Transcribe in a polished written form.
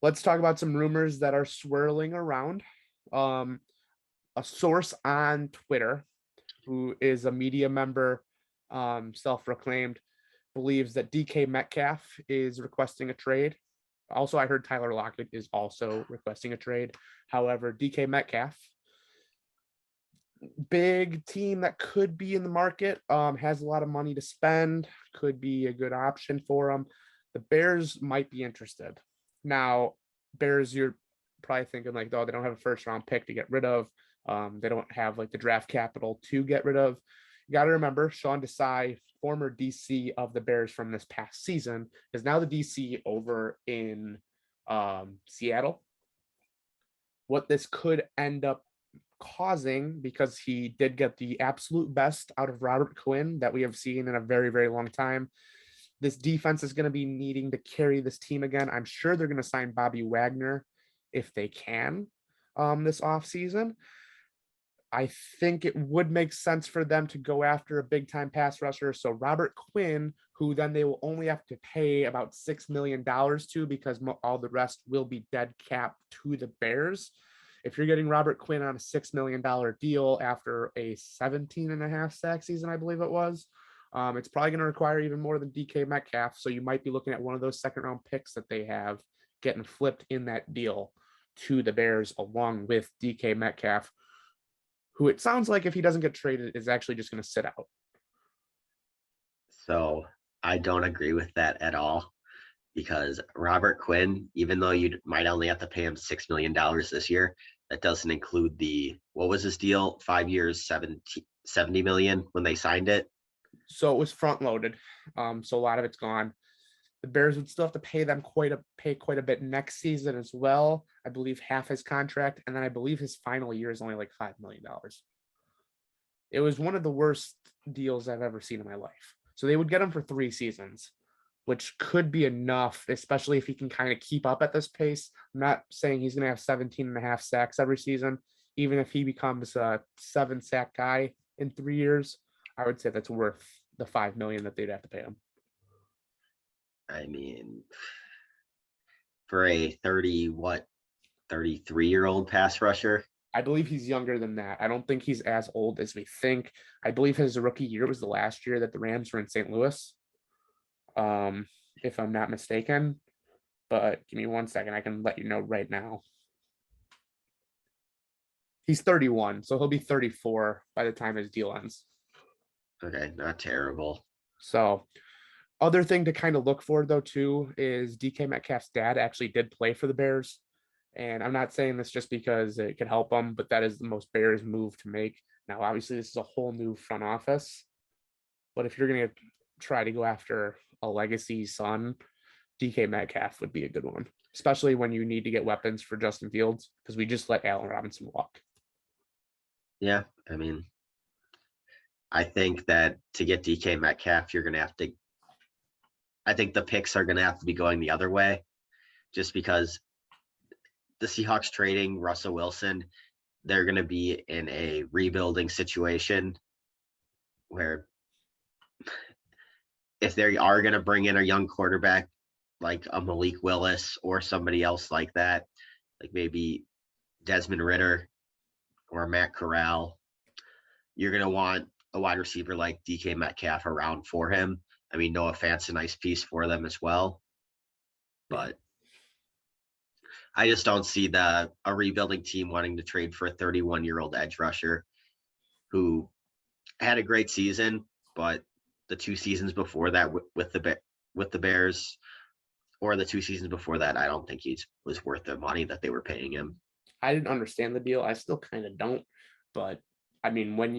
Let's talk about some rumors that are swirling around. Um, a source on Twitter, who is a media member, self-proclaimed, believes that DK Metcalf is requesting a trade. Also, I heard Tyler Lockett is also requesting a trade. However, DK Metcalf, big team that could be in the market, has a lot of money to spend, could be a good option for them. The Bears might be interested. Now, Bears, you're probably thinking like, oh, they don't have a first round pick to get rid of. They don't have like the draft capital to get rid of. You got to remember, Sean Desai, former DC of the Bears from this past season, is now the DC over in Seattle. What this could end up causing, because he did get the absolute best out of Robert Quinn that we have seen in a very, very long time. This defense is going to be needing to carry this team again. I'm sure they're going to sign Bobby Wagner if they can this offseason. I think it would make sense for them to go after a big time pass rusher. So Robert Quinn, who then they will only have to pay about $6 million to, because all the rest will be dead cap to the Bears. If you're getting Robert Quinn on a $6 million deal after a 17 and a half sack season, I believe it was, it's probably going to require even more than DK Metcalf. So you might be looking at one of those second round picks that they have getting flipped in that deal to the Bears along with DK Metcalf, who it sounds like if he doesn't get traded is actually just going to sit out. So I don't agree with that at all, because Robert Quinn, even though you might only have to pay him $6 million this year, that doesn't include what was his deal? 5 years, 70 million when they signed it. So it was front loaded. So a lot of it's gone. The Bears would still have to pay them quite a bit next season as well. I believe half his contract, and then I believe his final year is only like $5 million. It was one of the worst deals I've ever seen in my life. So they would get him for 3 seasons, which could be enough, especially if he can kind of keep up at this pace. I'm not saying he's going to have 17 and a half sacks every season. Even if he becomes a 7 sack guy in 3 years, I would say that's worth the $5 million that they'd have to pay him. I mean, for a 33-year-old pass rusher. I believe he's younger than that. I don't think he's as old as we think. I believe his rookie year was the last year that the Rams were in St. Louis, if I'm not mistaken. But give me 1 second. I can let you know right now. He's 31, so he'll be 34 by the time his deal ends. Okay, not terrible. So, other thing to kind of look for, though, too, is DK Metcalf's dad actually did play for the Bears. And I'm not saying this just because it could help them, but that is the most Bears move to make. Now, obviously, this is a whole new front office. But if you're going to try to go after a legacy son, DK Metcalf would be a good one, especially when you need to get weapons for Justin Fields, because we just let Allen Robinson walk. Yeah, I mean, I think that to get DK Metcalf, you're going to have to – I think the picks are going to have to be going the other way, just because the Seahawks trading Russell Wilson, they're going to be in a rebuilding situation where if they are going to bring in a young quarterback like a Malik Willis or somebody else like that, like maybe Desmond Ridder or Matt Corral, you're going to want a wide receiver like DK Metcalf around for him. I mean, Noah Fant's a nice piece for them as well. But I just don't see a rebuilding team wanting to trade for a 31-year-old edge rusher who had a great season, but the 2 seasons before that with the Bears, or the 2 seasons before that, I don't think he was worth the money that they were paying him. I didn't understand the deal. I still kind of don't. But, I mean, when